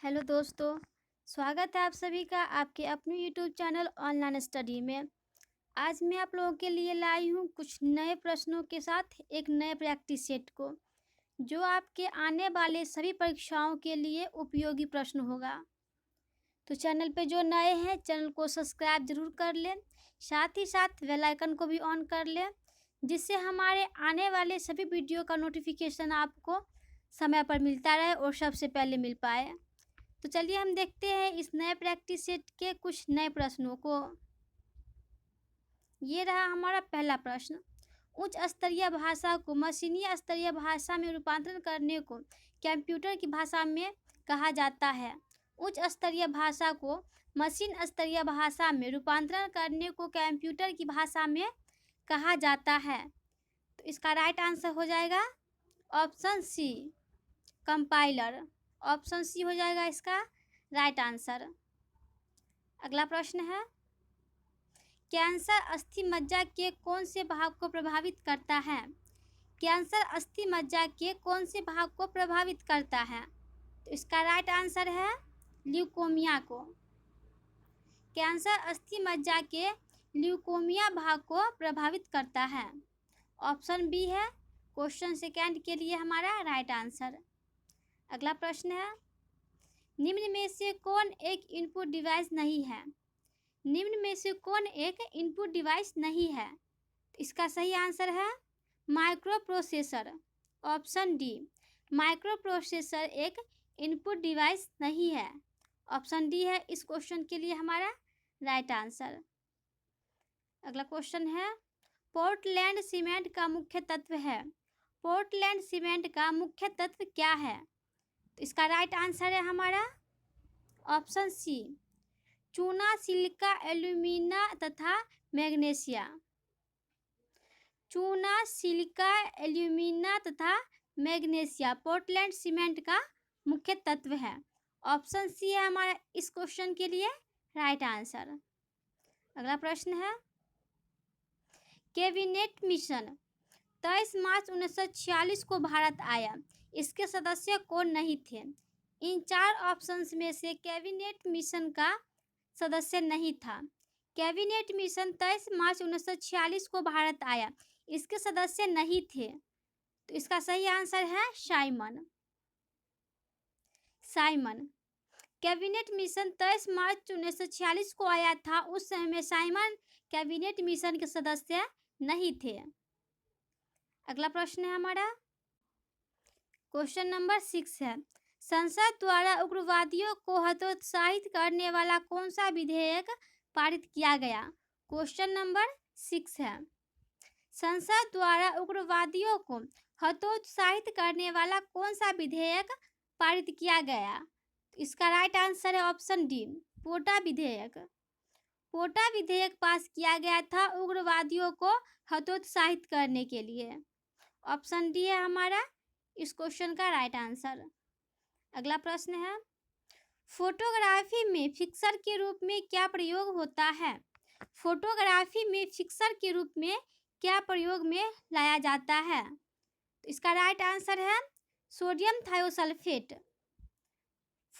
Hello दोस्तों, स्वागत है आप सभी का आपके अपने यूट्यूब चैनल ऑनलाइन स्टडी में। आज मैं आप लोगों के लिए लाई हूँ कुछ नए प्रश्नों के साथ एक नए प्रैक्टिस सेट को, जो आपके आने वाले सभी परीक्षाओं के लिए उपयोगी प्रश्न होगा। तो चैनल पे जो नए हैं चैनल को सब्सक्राइब जरूर कर लें, साथ ही साथ बेल आइकन को भी ऑन कर लें, जिससे हमारे आने वाले सभी वीडियो का नोटिफिकेशन आपको समय पर मिलता रहे और सबसे पहले मिल पाए। तो चलिए हम देखते हैं इस नए प्रैक्टिस सेट के कुछ नए प्रश्नों को। ये रहा हमारा पहला प्रश्न। उच्च स्तरीय भाषा को मशीनी स्तरीय भाषा में रूपांतरण करने को कंप्यूटर की भाषा में कहा जाता है। उच्च स्तरीय भाषा को मशीन स्तरीय भाषा में रूपांतरण करने को कंप्यूटर की भाषा में कहा जाता है। तो इसका राइट आंसर हो जाएगा option C, compiler. Option C हो जाएगा इसका राइट आंसर। अगला प्रश्न है, कैंसर अस्थि मज्जा के कौन से भाग को प्रभावित करता है? कैंसर अस्थि मज्जा के कौन से भाग को प्रभावित करता है? तो इसका राइट आंसर है ल्यूकोमिया को। कैंसर अस्थि मज्जा के ल्यूकोमिया भाग को प्रभावित करता है। ऑप्शन बी है क्वेश्चन सेकंड के लिए हमारा राइट आंसर। अगला प्रश्न है, निम्न में से कौन एक इनपुट डिवाइस नहीं है? निम्न में से कौन एक इनपुट डिवाइस नहीं है? इसका सही आंसर है micro processor. Option D, micro processor एक इनपुट डिवाइस नहीं है। ऑप्शन डी है इस क्वेश्चन के लिए हमारा राइट आंसर। अगला क्वेश्चन है, पोर्टलैंड सीमेंट का मुख्य तत्व है। पोर्टलैंड सीमेंट का मुख्य तत्व क्या है? तो इसका राइट आंसर है हमारा ऑप्शन सी, चूना, सिलिका, एल्यूमिना तथा मैग्नीशिया। चूना, सिलिका, एल्यूमिना तथा मैग्नीशिया पोर्टलैंड सीमेंट का मुख्य तत्व है। ऑप्शन सी है हमारा इस क्वेश्चन के लिए राइट आंसर। अगला प्रश्न है, कैबिनेट मिशन 23 मार्च 1946 को भारत आया, इसके सदस्य कौन नहीं थे? इन चार ऑप्शंस में से कैबिनेट मिशन का सदस्य नहीं था। कैबिनेट मिशन 23 मार्च 1946 को भारत आया, इसके सदस्य नहीं थे। तो इसका सही आंसर है साइमन। साइमन। कैबिनेट मिशन 23 मार्च 1946 को आया था, उस समय में साइमन कैबिनेट मिशन के सदस्य नहीं थे। अगला प्रश्न है हमारा क्वेश्चन नंबर 6 है, संसद द्वारा उग्रवादियों को हतोत्साहित करने वाला कौन सा विधेयक पारित किया गया? क्वेश्चन नंबर 6 है, संसद द्वारा उग्रवादियों को हतोत्साहित करने वाला कौन सा विधेयक पारित किया गया? इसका राइट आंसर है ऑप्शन डी, पोटा विधेयक। पोटा विधेयक पास किया गया था उग्रवादियों को हतोत्साहित करने के लिए। ऑप्शन डी है हमारा इस क्वेश्चन का राइट आंसर। अगला प्रश्न है, फोटोग्राफी में फिक्सर के रूप में क्या प्रयोग होता है? फोटोग्राफी में फिक्सर के रूप में क्या प्रयोग में लाया जाता है? तो इसका राइट आंसर है सोडियम थायोसल्फेट।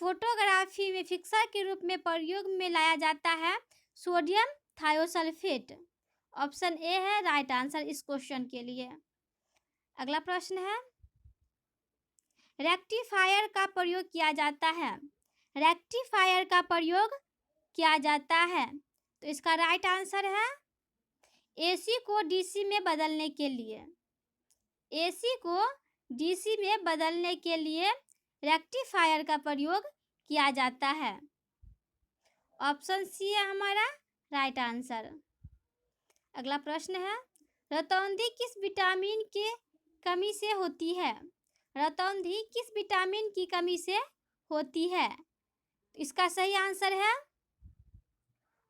फोटोग्राफी में फिक्सर के रूप में प्रयोग में लाया जाता है सोडियम थायोसल्फेट। ऑप्शन ए है राइट आंसर इस क्वेश्चन के लिए। अगला प्रश्न है, रेक्टिफायर का प्रयोग किया जाता है। रेक्टिफायर का प्रयोग किया जाता है। तो इसका राइट आंसर है एसी को डीसी में बदलने के लिए। एसी को डीसी में बदलने के लिए रेक्टिफायर का प्रयोग किया जाता है। ऑप्शन सी है हमारा राइट आंसर। अगला प्रश्न है, रतौंधी किस विटामिन की कमी से होती है? रतौंधी किस विटामिन की कमी से होती है? इसका सही आंसर है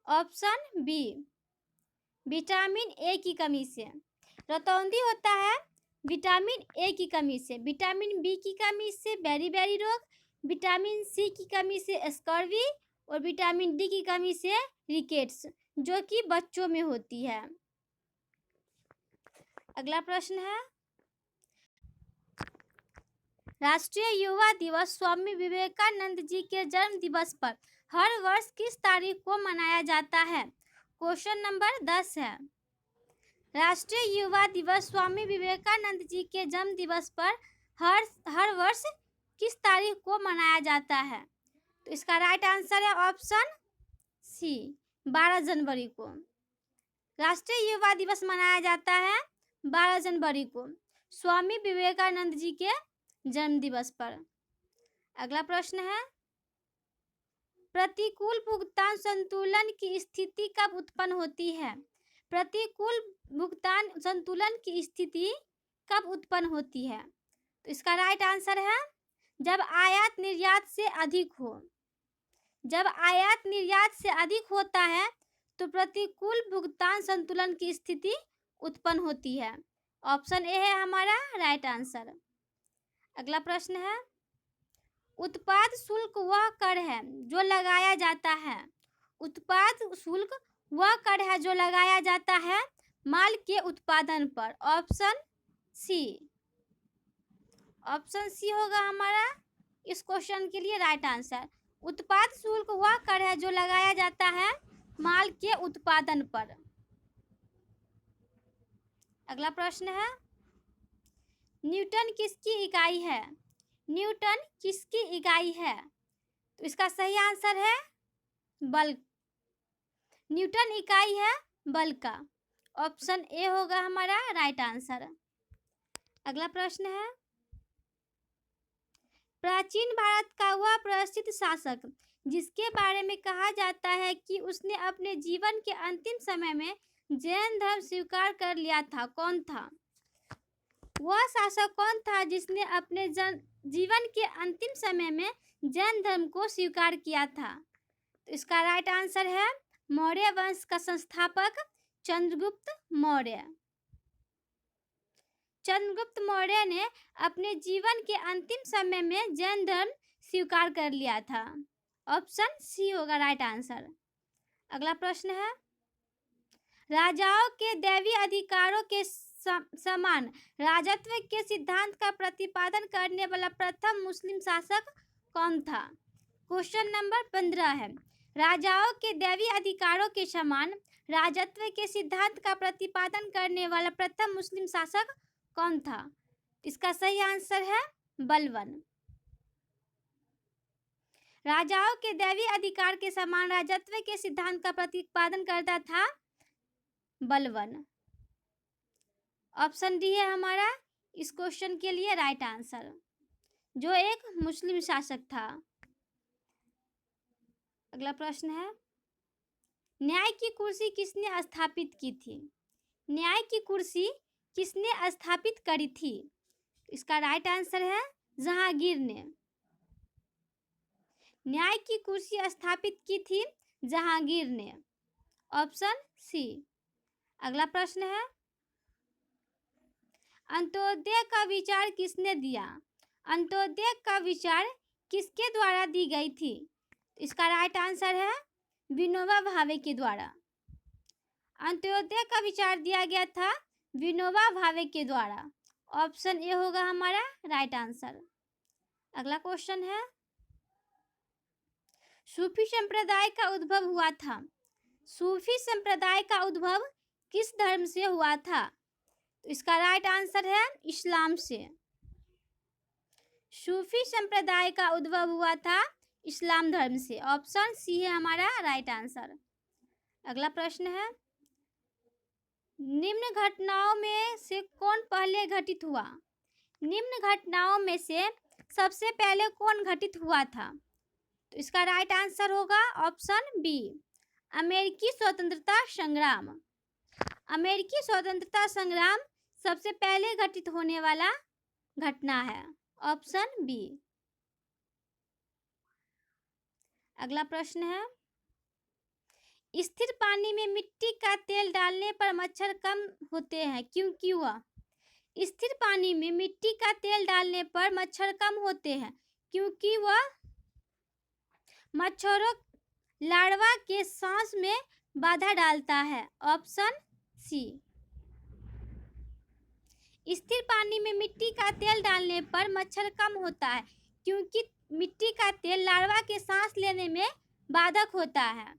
ऑप्शन बी, विटामिन ए की कमी से। रतौंधी होता है विटामिन ए की कमी से, विटामिन बी की कमी से बेरी रोग, विटामिन सी की कमी से स्कर्वी और विटामिन डी की कमी से रिकेट्स, जो कि बच्चों में होती है। अगला प्रश्न है, राष्ट्रीय युवा दिवस स्वामी विवेकानंद जी के जन्म दिवस पर हर वर्ष किस तारीख को मनाया जाता है? क्वेश्चन नंबर 10 है। राष्ट्रीय युवा दिवस स्वामी विवेकानंद जी के जन्म दिवस पर हर वर्ष किस तारीख को मनाया जाता है? तो इसका राइट आंसर है ऑप्शन सी, 12 जनवरी को। राष्ट्रीय युवा दिवस मनाया जाता है 12 जनवरी को स्वामी विवेकानंद जी के जन्म दिवस पर। अगला प्रश्न है, प्रतिकूल भुगतान संतुलन की स्थिति कब उत्पन्न होती है? प्रतिकूल भुगतान संतुलन की स्थिति कब उत्पन्न होती है? तो इसका राइट आंसर है जब आयात निर्यात से अधिक हो। जब आयात निर्यात से अधिक होता है तो प्रतिकूल भुगतान संतुलन की स्थिति उत्पन्न होती है। ऑप्शन ए है हमारा राइट आंसर। अगला प्रश्न है, उत्पाद शुल्क वह कर है जो लगाया जाता है। उत्पाद शुल्क वह कर है जो लगाया जाता है माल के उत्पादन पर। Option C. ऑप्शन सी होगा हमारा इस क्वेश्चन के लिए राइट आंसर। उत्पाद शुल्क वह कर है जो लगाया जाता है माल के उत्पादन पर। अगला प्रश्न है, न्यूटन किसकी इकाई है? न्यूटन किसकी इकाई है? तो इसका सही आंसर है बल। न्यूटन इकाई है बल का। ऑप्शन ए होगा हमारा राइट आंसर। अगला प्रश्न है, प्राचीन भारत का वह प्रसिद्ध शासक जिसके बारे में कहा जाता है कि उसने अपने जीवन के अंतिम समय में जैन धर्म स्वीकार कर लिया था, कौन था? वह शासक कौन था जिसने अपने जीवन के अंतिम समय में जैन धर्म को स्वीकार किया था? तो इसका राइट आंसर है मौर्य वंश का संस्थापक चंद्रगुप्त मौर्य। चंद्रगुप्त मौर्य ने अपने जीवन के अंतिम समय में जैन धर्म स्वीकार कर लिया था। ऑप्शन सी होगा राइट आंसर। अगला प्रश्न है, राजाओं के दैवीय अधिकारों के समान राजत्व के सिद्धांत का प्रतिपादन करने वाला प्रथम मुस्लिम शासक कौन था? क्वेश्चन नंबर 15 है। राजाओं के दैवीय अधिकारों के समान राजत्व के सिद्धांत का प्रतिपादन करने वाला प्रथम मुस्लिम शासक कौन था? इसका सही आंसर है बलबन। राजाओं के दैवीय अधिकार के समान राजत्व के सिद्धांत का प्रतिपादन करता था बलबन। ऑप्शन डी है हमारा इस क्वेश्चन के लिए राइट आंसर, जो एक मुस्लिम शासक था। अगला प्रश्न है, न्याय की कुर्सी किसने स्थापित की थी? न्याय की कुर्सी किसने स्थापित करी थी? इसका राइट आंसर है जहांगीर ने। न्याय की कुर्सी स्थापित की थी जहांगीर ने। Option C. अगला प्रश्न है, अंत्योदय का विचार किसने दिया? अंत्योदय का विचार किसके द्वारा दी गई थी? इसका राइट आंसर है विनोबा भावे के द्वारा। अंत्योदय का विचार दिया गया था विनोबा भावे के द्वारा। ऑप्शन ए होगा हमारा राइट आंसर। अगला क्वेश्चन है, सूफी संप्रदाय का उद्भव हुआ था। सूफी संप्रदाय का उद्भव किस धर्म से हुआ था? तो इसका राइट आंसर है इस्लाम से। सूफी संप्रदाय का उद्भव हुआ था इस्लाम धर्म से। ऑप्शन सी है हमारा राइट आंसर। अगला प्रश्न है, निम्न घटनाओं में से कौन पहले घटित हुआ? निम्न घटनाओं में से सबसे पहले कौन घटित हुआ था? तो इसका राइट आंसर होगा ऑप्शन बी, अमेरिकी स्वतंत्रता संग्राम। अमेरिकी स्वतंत्रता संग्राम सबसे पहले घटित होने वाला घटना है। Option B. अगला प्रश्न है, स्थिर पानी में मिट्टी का तेल डालने पर मच्छर कम होते हैं, क्योंकि हुआ? स्थिर पानी में मिट्टी का तेल डालने पर मच्छर कम होते हैं क्योंकि वह मच्छरों लार्वा के सांस में बाधा डालता है। Option C. स्थिर पानी में मिट्टी का तेल डालने पर मच्छर कम होता है क्योंकि मिट्टी का तेल लार्वा के सांस लेने में बाधक होता है।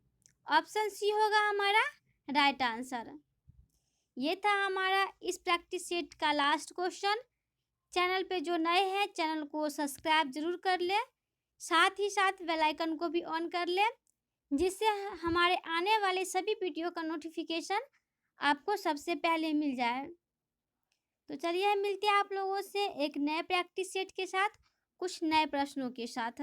ऑप्शन सी होगा हमारा राइट आंसर। ये था हमारा इस प्रैक्टिस सेट का लास्ट क्वेश्चन। चैनल पे जो नए हैं चैनल को सब्सक्राइब जरूर कर ले, साथ ही साथ बेल आइकन को भी ऑन कर ले, जिससे हमारे आने वाले सभी वीडियो का नोटिफिकेशन आपको सबसे पहले मिल जाए। तो चलिए मिलते हैं आप लोगों से एक नए प्रैक्टिस सेट के साथ, कुछ नए प्रश्नों के साथ।